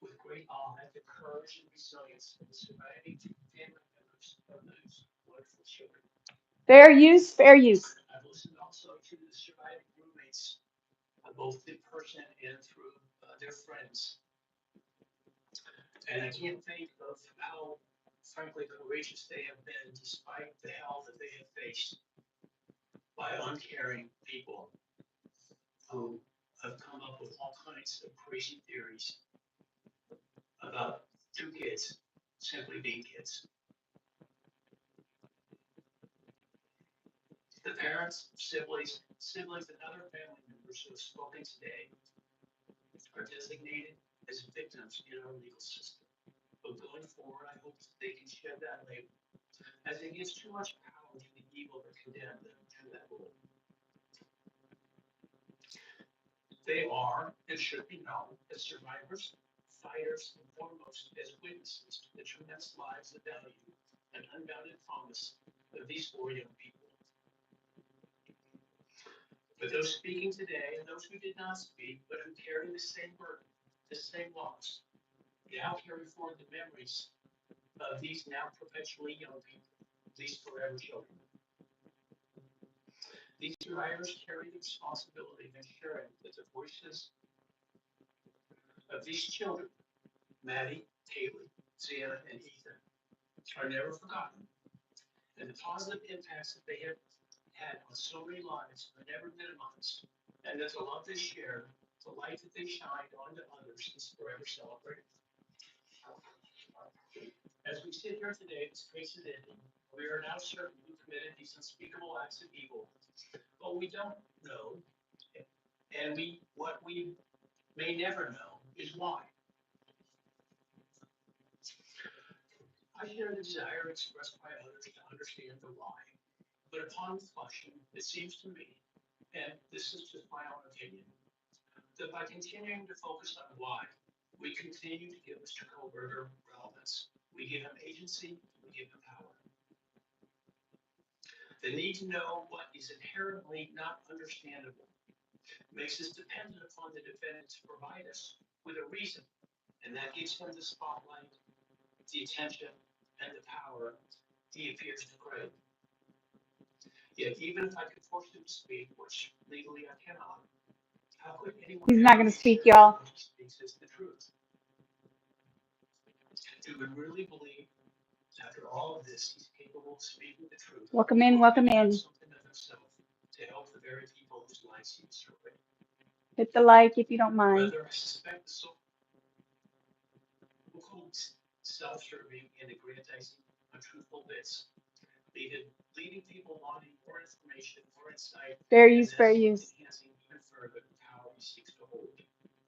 with great awe at the courage and resilience of the surviving family members of those wonderful children. Fair use, fair use. I've listened also to the surviving roommates, both in person and through their friends, and I can't think of how, frankly, courageous they have been despite the hell that they have faced by uncaring people who have come up with all kinds of crazy theories about two kids simply being kids. The parents, siblings, and other family members who have spoken today are designated as victims in our legal system. But going forward, I hope that they can shed that label, as it gives too much power to the evil to condemn them to that role. They are and should be known as survivors, fighters, and foremost as witnesses to the tremendous lives of value and unbounded promise of these four young people. But those speaking today and those who did not speak, but who carry the same burden, the same loss, now carry forward the memories of these now perpetually young people, these forever children. These survivors carry the responsibility of ensuring that the voices of these children, Maddie, Haley, Sienna, and Ethan, are never forgotten, and the positive impacts that they have had on so many lives are never minimized, and that the love they share, the light that they shine onto others is forever celebrated. As we sit here today, this case is ending. We are now certain who committed these unspeakable acts of evil, but we don't know, and what we may never know is why. I share the desire expressed by others to understand the why, but upon reflection, it seems to me, and this is just my own opinion, that by continuing to focus on why, we continue to give Mr. Kohberger relevance. We give him agency, we give him power. The need to know what is inherently not understandable makes us dependent upon the defendant to provide us with a reason, and that gives him the spotlight, the attention, and the power he appears to crave. Yet, even if I could force him to speak, which legally I cannot, how could anyone He's not ever going to be speak, sure y'all. what he speaks is the truth? Do we really believe, after all of this, he's capable of speaking the truth, Welcome in, or could welcome he have in. something of himself to help the very people whose lives he destroyed? Hit the like if you don't mind. Rather, I suspect the so-called self-serving and aggrandizing untruthful bits, leaving people wanting more information, more insight, Fair and use, fair thus use. enhancing even further the power he seeks to hold.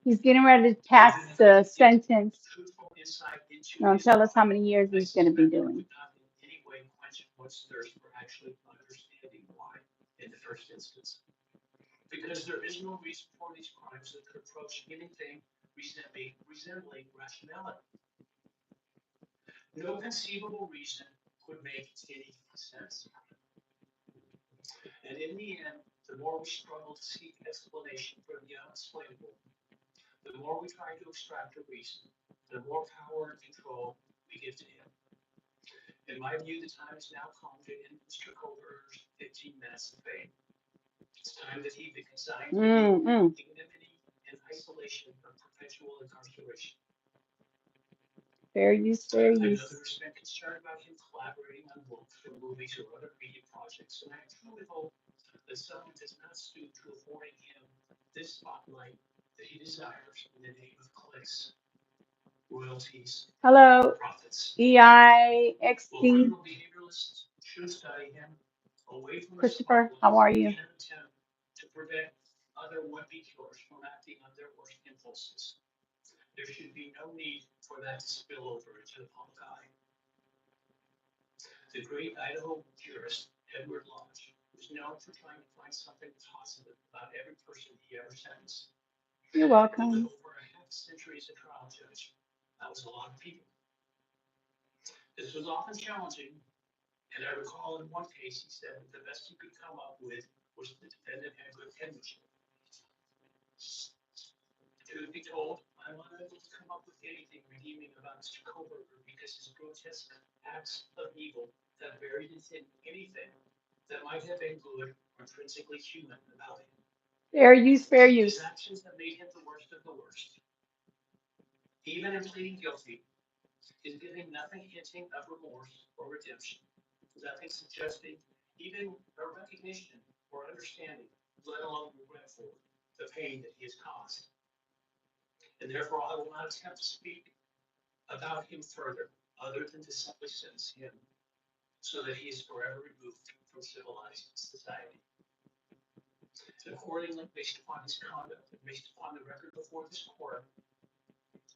He's getting ready to pass Even if I the could get sentence. truthful insight into Don't his tell us how mind, many years I he's going to be suspect it doing. would not in any way quench one's thirst for actually understanding why in the first instance. Because there is no reason for these crimes that could approach anything resembling rationality. No conceivable reason could make any sense. And in the end, the more we struggle to seek explanation for the unexplainable, the more we try to extract a reason, the more power and control we give to him. In my view, the time has now come to end Mr. Kohberger's 15 minutes of fame. It's time that he be consigned to Mm-mm. ignominy and isolation of perpetual incarceration. Fair use, fair I know use. there's been concern about him collaborating on books or movies or other media projects, and I truly hope that someone does not stoop to affording him this spotlight that he desires in the name of clicks, royalties, Hello, profits. Well, EIXD. criminal behavioralists should study him away from the Christopher, how spotlight are you? in an attempt to prevent other would-be killers from acting on their worst impulses. There should be no need for that to spill over into the public eye. The great Idaho jurist Edward Lodge was known for trying to find something positive about every person he ever sentenced. You're And with welcome. over a half century as a trial judge, that was a lot of people. This was often challenging, and I recall in one case he said that the best he could come up with was the defendant had good penmanship. Truth be told, I'm unable to come up with anything redeeming about Mr. Kohberger because his grotesque acts of evil have buried in anything that might have been good or intrinsically human about him. Fair use, fair His use. actions have made him the worst of the worst. Even in pleading guilty, he's giving nothing hinting of remorse or redemption, nothing suggesting even a recognition or understanding, let alone regret for the pain that he has caused. And therefore, I will not attempt to speak about him further, other than to simply sentence him so that he is forever removed from civilized society. And accordingly, based upon his conduct and based upon the record before this court,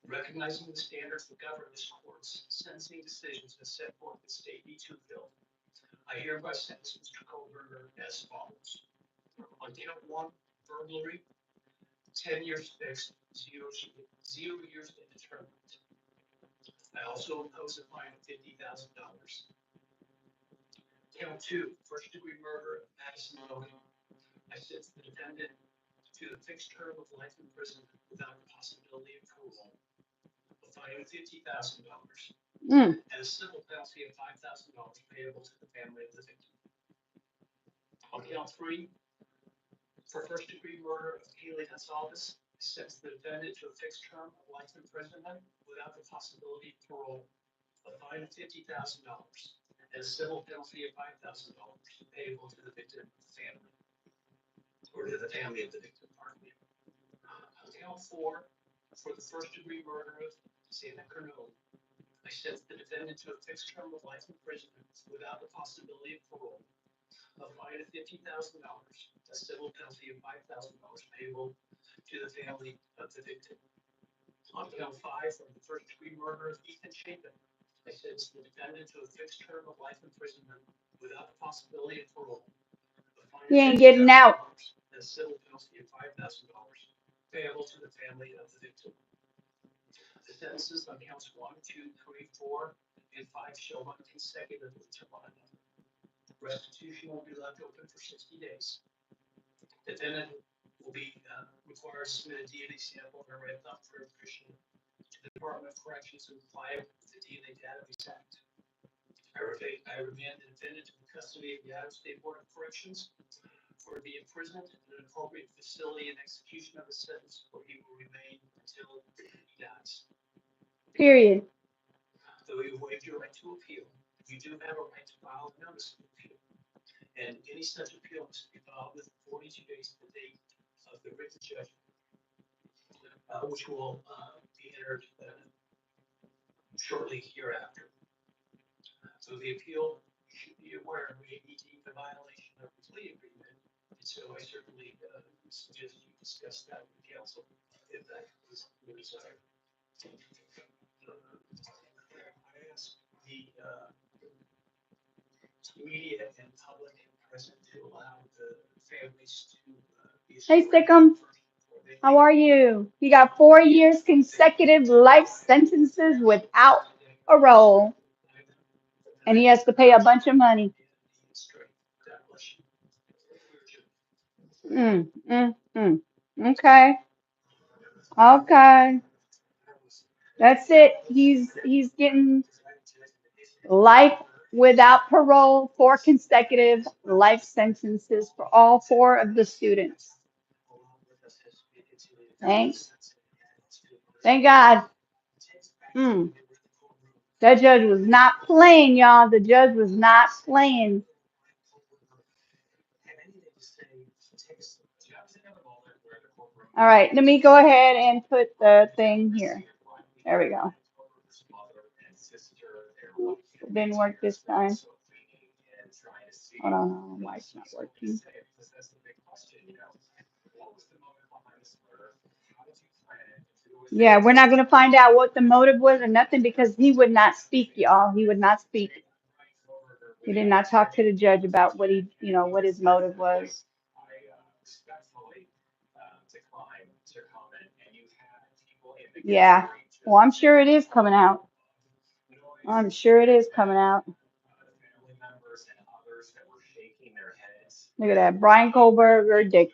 recognizing the standards that govern this court's sentencing decisions as set forth in State v. Tewfield, I hereby sentence Mr. Kohberger as follows. On count 1, burglary, 10 years fixed, 0 years indeterminate. I also impose a fine of $50,000. Count 2, first-degree murder of Madison Logan. I sentence the defendant to a fixed term of life imprisonment without the possibility of parole, a fine of $50,000, Mm. and a civil penalty of $5,000 payable to the family of the victim. On count 3, for first-degree murder of Haley Gonsalves, I sentence the defendant to a fixed term of life imprisonment without the possibility of parole, a fine of $50,000, and a civil penalty of $5,000 payable to the victim family, or to the family of the victim, pardon me. On count 4, for the first-degree murder of Santa Carnot, I sentence the defendant to a fixed term of life imprisonment without the possibility of parole, a fine of $50,000, a civil penalty of $5,000 payable to the family of the victim. On count 5, for the first-degree murder of Ethan Chapin, I sentence the defendant to a fixed term of life imprisonment without the possibility of parole, a fine He of ain't getting out. $50,000, and a civil penalty of $5,000 payable to the family of the victim. The sentences on counts 1, 2, 3, 4, and 5 shall run consecutively to one another. Restitution will be left open for 60 days. Defendant will be required to submit a DNA sample and a red thumb for impression to the Department of Corrections to comply with the DNA Database Act. I remand the defendant to the custody of the Adams State Board of Corrections for to be imprisoned in an appropriate facility in execution of the sentence where he will remain until he dies. Period. Though you waived your right to appeal, you do have a right to file a notice of appeal. And any such appeal must be filed within 42 days of the date of the written judgment, which will be entered shortly hereafter. So the appeal, you should be aware, may be deemed a violation of the plea agreement. And so I certainly suggest you discuss that with counsel if that is your desire. I ask the media and public present to allow the families to be. Hey, Stickum. How are you? He got 4 years consecutive life sentences without parole. And he has to pay a bunch of money. Okay. Okay. That's it. He's getting life without parole, 4 consecutive life sentences for all 4 of the students. Thanks. Thank God. That judge was not playing, y'all. The judge was not playing. All right, let me go ahead and put the thing here. There we go. It didn't work this time. Hold on, why it's not working. Yeah, we're not going to find out what the motive was or nothing because he would not speak, y'all. He would not speak. He did not talk to the judge about what he, what his motive was. Yeah. Well, I'm sure it is coming out. I'm sure it is coming out. Look at that. Bryan Kohberger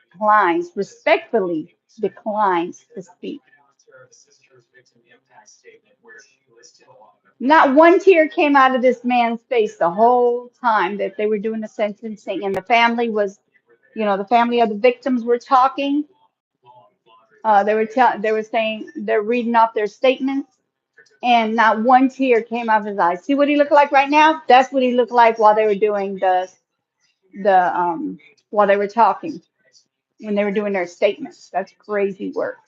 respectfully declines to speak. Not one tear came out of this man's face the whole time that they were doing the sentencing, and the family was, the family of the victims were talking. They were saying they're reading off their statements, and not one tear came out of his eyes. See what he looked like right now? That's what he looked like while they were doing the while they were talking, when they were doing their statements. That's crazy work.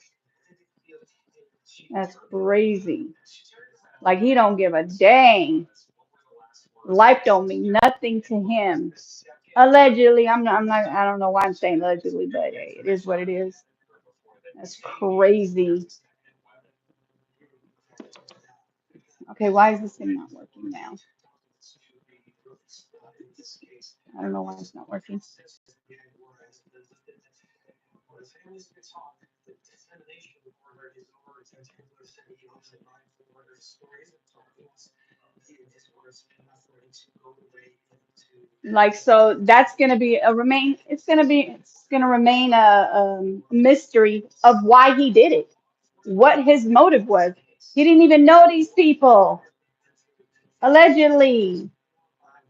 That's crazy. Like he don't give a dang. Life don't mean nothing to him. Allegedly, I'm not, I don't know why I'm saying allegedly, but hey, it is what it is. That's crazy. Okay, why is this thing not working now? I don't know why it's not working. Like, so that's gonna be a remain. It's gonna remain a mystery of why he did it, what his motive was. He didn't even know these people. Allegedly.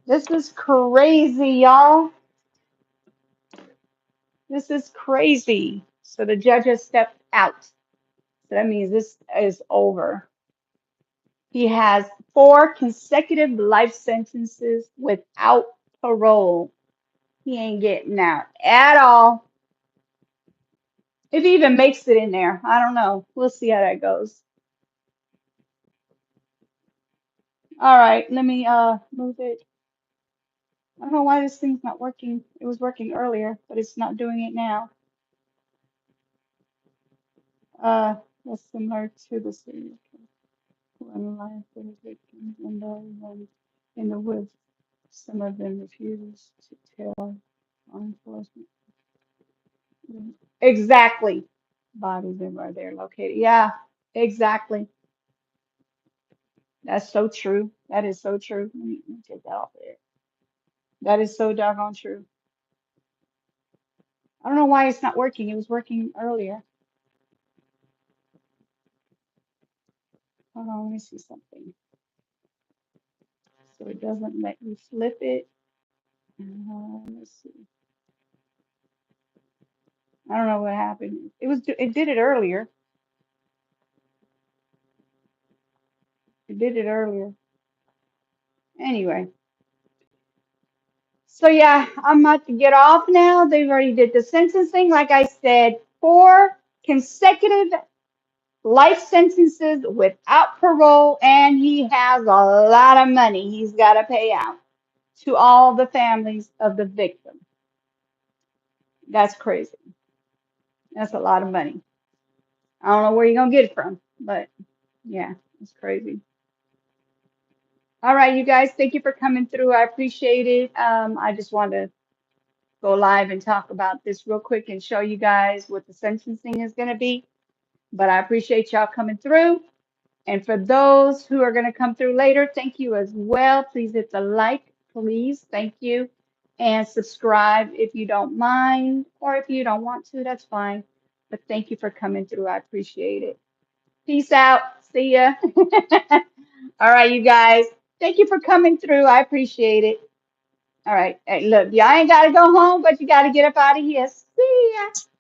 This is crazy, y'all. This is crazy. So the judge has stepped out. So that means this is over. He has 4 consecutive life sentences without parole. He ain't getting out at all. If he even makes it in there, I don't know. We'll see how that goes. All right, let me move it. I don't know why this thing's not working. It was working earlier, but it's not doing it now. That's similar to the series. When life was victims and those ones in the woods, some of them refused to tell law enforcement. Exactly. Bodies that were there located. Yeah, exactly. That's so true. That is so true. Let me take that off there. That is so doggone true. I don't know why it's not working. It was working earlier. Hold on, let me see something. So it doesn't let me flip it. Let's see. I don't know what happened. It did it earlier. It did it earlier. Anyway. So yeah, I'm about to get off now. They've already did the sentencing. Like I said, 4 consecutive life sentences without parole, and he has a lot of money he's got to pay out to all the families of the victim. That's crazy. That's a lot of money. I don't know where you're gonna get it from, but yeah, it's crazy. All right, you guys, thank you for coming through. I appreciate it. I just wanted to go live and talk about this real quick and show you guys what the sentencing is going to be. But I appreciate y'all coming through. And for those who are going to come through later, thank you as well. Please hit the like, please. Thank you. And subscribe if you don't mind, or if you don't want to, that's fine. But thank you for coming through. I appreciate it. Peace out. See ya. All right, you guys. Thank you for coming through. I appreciate it. All right. Hey, look, y'all ain't got to go home, but you got to get up out of here. See ya.